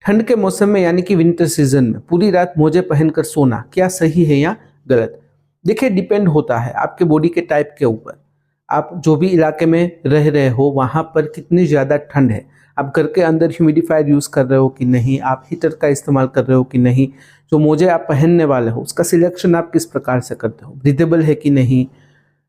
ठंड के मौसम में यानी कि विंटर सीजन में पूरी रात मोजे पहनकर सोना क्या सही है या गलत? देखिए, डिपेंड होता है आपके बॉडी के टाइप के ऊपर। आप जो भी इलाके में रह रहे हो वहाँ पर कितनी ज़्यादा ठंड है, आप घर के अंदर ह्यूमिडिफायर यूज़ कर रहे हो कि नहीं, आप हीटर का इस्तेमाल कर रहे हो कि नहीं, जो मोजे आप पहनने वाले हो उसका सिलेक्शन आप किस प्रकार से करते हो, ब्रीदेबल है कि नहीं,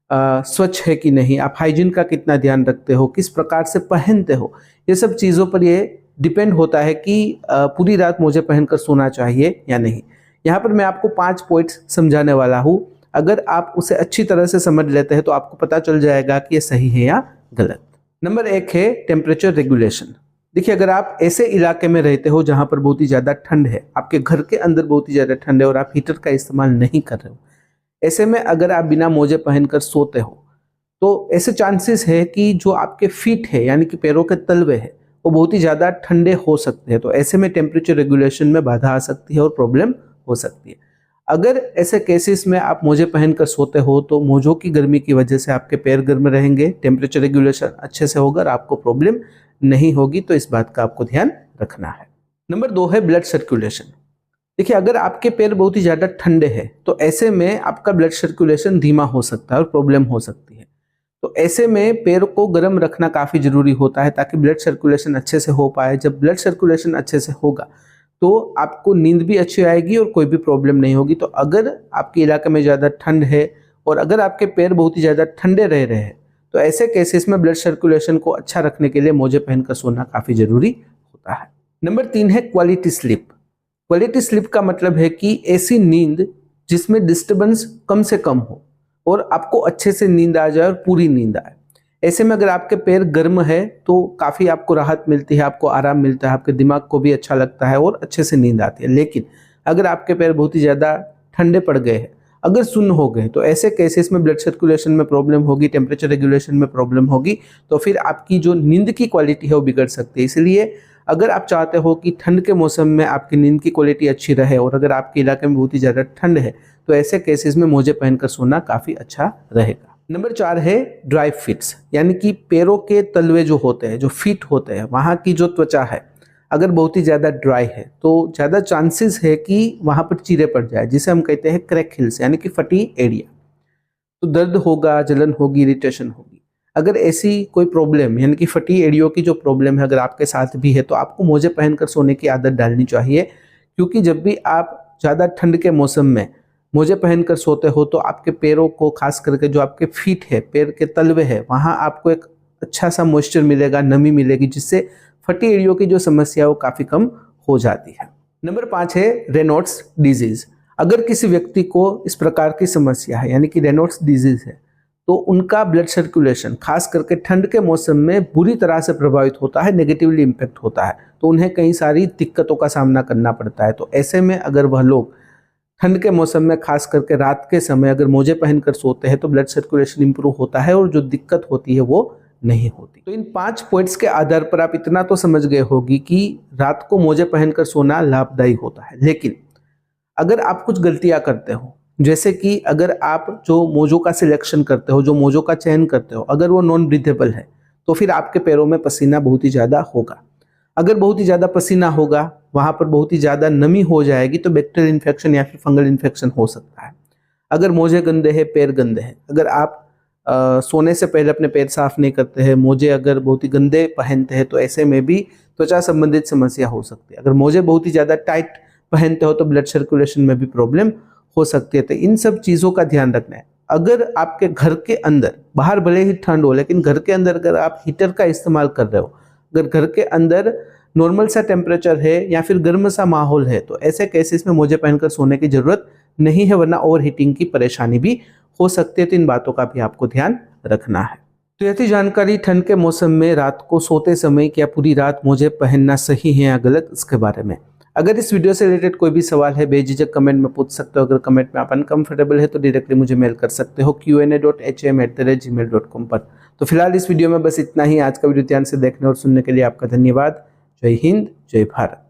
स्वच्छ है कि नहीं, आप हाइजीन का कितना ध्यान रखते हो, किस प्रकार से पहनते हो, ये सब चीज़ों पर ये डिपेंड होता है कि पूरी रात मोजे पहनकर सोना चाहिए या नहीं। यहाँ पर मैं आपको 5 पॉइंट्स समझाने वाला हूँ। अगर आप उसे अच्छी तरह से समझ लेते हैं तो आपको पता चल जाएगा कि ये सही है या गलत। नंबर 1 है टेम्परेचर रेगुलेशन। देखिए, अगर आप ऐसे इलाके में रहते हो जहाँ पर बहुत ही ज़्यादा ठंड है, आपके घर के अंदर बहुत ही ज़्यादा ठंड है और आप हीटर का इस्तेमाल नहीं कर रहे हो, ऐसे में अगर आप बिना मोजे पहनकर सोते हो तो ऐसे चांसेस है कि जो आपके फीट है यानी कि पैरों के तलवे है वो बहुत ही ज़्यादा ठंडे हो सकते हैं। तो ऐसे में टेम्परेचर रेगुलेशन में बाधा आ सकती है और प्रॉब्लम हो सकती है। अगर ऐसे केसेस में आप मोजे पहनकर सोते हो तो मोजों की गर्मी की वजह से आपके पैर गर्म रहेंगे, टेम्परेचर रेगुलेशन अच्छे से होगा और आपको प्रॉब्लम नहीं होगी। तो इस बात का आपको ध्यान रखना है। नंबर 2 है ब्लड सर्कुलेशन। देखिए, अगर आपके पैर बहुत ही ज़्यादा ठंडे हैं तो ऐसे में आपका ब्लड सर्कुलेशन धीमा हो सकता है और प्रॉब्लम हो सकती है। तो ऐसे में पैर को गर्म रखना काफ़ी ज़रूरी होता है ताकि ब्लड सर्कुलेशन अच्छे से हो पाए। जब ब्लड सर्कुलेशन अच्छे से होगा तो आपको नींद भी अच्छी आएगी और कोई भी प्रॉब्लम नहीं होगी। तो अगर आपके इलाके में ज़्यादा ठंड है और अगर आपके पैर बहुत ही ज़्यादा ठंडे रह रहे हैं तो ऐसे केसेस में ब्लड सर्कुलेशन को अच्छा रखने के लिए मोजे पहनकर सोना काफ़ी ज़रूरी होता है। नंबर 3 है क्वालिटी स्लीप। क्वालिटी स्लीप का मतलब है कि ऐसी नींद जिसमें डिस्टर्बेंस कम से कम हो और आपको अच्छे से नींद आ जाए और पूरी नींद आए। ऐसे में अगर आपके पैर गर्म है तो काफ़ी आपको राहत मिलती है, आपको आराम मिलता है, आपके दिमाग को भी अच्छा लगता है और अच्छे से नींद आती है। लेकिन अगर आपके पैर बहुत ही ज़्यादा ठंडे पड़ गए हैं, अगर सुन्न हो गए, तो ऐसे केसेस में ब्लड सर्कुलेशन में प्रॉब्लम होगी, टेम्परेचर रेगुलेशन में प्रॉब्लम होगी। तो फिर आपकी जो नींद की क्वालिटी है वो बिगड़ सकती है। इसलिए अगर आप चाहते हो कि ठंड के मौसम में आपकी नींद की क्वालिटी अच्छी रहे और अगर आपके इलाके में बहुत ही ज़्यादा ठंड है तो ऐसे केसेस में मोजे पहनकर सोना काफ़ी अच्छा रहेगा। नंबर 4 है ड्राई फिट्स, यानी कि पैरों के तलवे जो होते हैं, जो फीट होते हैं, वहाँ की जो त्वचा है अगर बहुत ही ज़्यादा ड्राई है तो ज़्यादा चांसेस है कि वहाँ पर चीरे पड़ जाए, जिसे हम कहते हैं क्रैक हिल्स यानी कि फटी एरिया। तो दर्द होगा, जलन होगी, इरिटेशन होगी। अगर ऐसी कोई प्रॉब्लम यानी कि फटी एड़ियों की जो प्रॉब्लम है अगर आपके साथ भी है तो आपको मोजे पहनकर सोने की आदत डालनी चाहिए। क्योंकि जब भी आप ज़्यादा ठंड के मौसम में मोजे पहनकर सोते हो तो आपके पैरों को, खास करके जो आपके फीट है, पैर के तलवे है, वहाँ आपको एक अच्छा सा मॉइस्चर मिलेगा, नमी मिलेगी, जिससे फटी एड़ियों की जो समस्या है वो काफ़ी कम हो जाती है। नंबर 5 है रेनॉल्ड्स डिजीज़। अगर किसी व्यक्ति को इस प्रकार की समस्या है यानी कि रेनॉल्ड्स डिजीज़ है तो उनका ब्लड सर्कुलेशन खास करके ठंड के मौसम में बुरी तरह से प्रभावित होता है, नेगेटिवली इम्पैक्ट होता है। तो उन्हें कई सारी दिक्कतों का सामना करना पड़ता है। तो ऐसे में अगर वह लोग ठंड के मौसम में खास करके रात के समय अगर मोजे पहनकर सोते हैं तो ब्लड सर्कुलेशन इंप्रूव होता है और जो दिक्कत होती है वो नहीं होती। तो इन 5 पॉइंट्स के आधार पर आप इतना तो समझ गए होगी कि रात को मोजे पहनकर सोना लाभदायी होता है। लेकिन अगर आप कुछ गलतियां करते हो, जैसे कि अगर आप जो मोजों का सिलेक्शन करते हो, जो मोजों का चयन करते हो, अगर वो नॉन ब्रीथेबल है तो फिर आपके पैरों में पसीना बहुत ही ज़्यादा होगा। अगर बहुत ही ज़्यादा पसीना होगा, वहाँ पर बहुत ही ज़्यादा नमी हो जाएगी तो बैक्टीरियल इन्फेक्शन या फिर फंगल इन्फेक्शन हो सकता है। अगर मोजे गंदे हैं, पैर गंदे हैं, अगर आप सोने से पहले अपने पैर साफ नहीं करते हैं, मोजे अगर बहुत ही गंदे पहनते हैं तो ऐसे में भी त्वचा संबंधित समस्या हो सकती है। अगर मोजे बहुत ही ज़्यादा टाइट पहनते हो तो ब्लड सर्कुलेशन में भी प्रॉब्लम हो सकती है। तो इन सब चीज़ों का ध्यान रखना है। अगर आपके घर के अंदर, बाहर भले ही ठंड हो लेकिन घर के अंदर अगर आप हीटर का इस्तेमाल कर रहे हो, अगर घर के अंदर नॉर्मल सा टेम्परेचर है या फिर गर्म सा माहौल है तो ऐसे केसेस में मोजे पहनकर सोने की ज़रूरत नहीं है, वरना ओवर हीटिंग की परेशानी भी हो सकती है। तो इन बातों का भी आपको ध्यान रखना है। तो यह थी जानकारी ठंड के मौसम में रात को सोते समय क्या पूरी रात मोजे पहनना सही है या गलत, इसके बारे में। अगर इस वीडियो से रिलेटेड कोई भी सवाल है बेझिझक कमेंट में पूछ सकते हो। अगर कमेंट में आप अनकंफर्टेबल है तो डायरेक्टली मुझे मेल कर सकते हो qa.hm@gmail.com पर। तो फिलहाल इस वीडियो में बस इतना ही। आज का वीडियो ध्यान से देखने और सुनने के लिए आपका धन्यवाद। जय हिंद, जय भारत।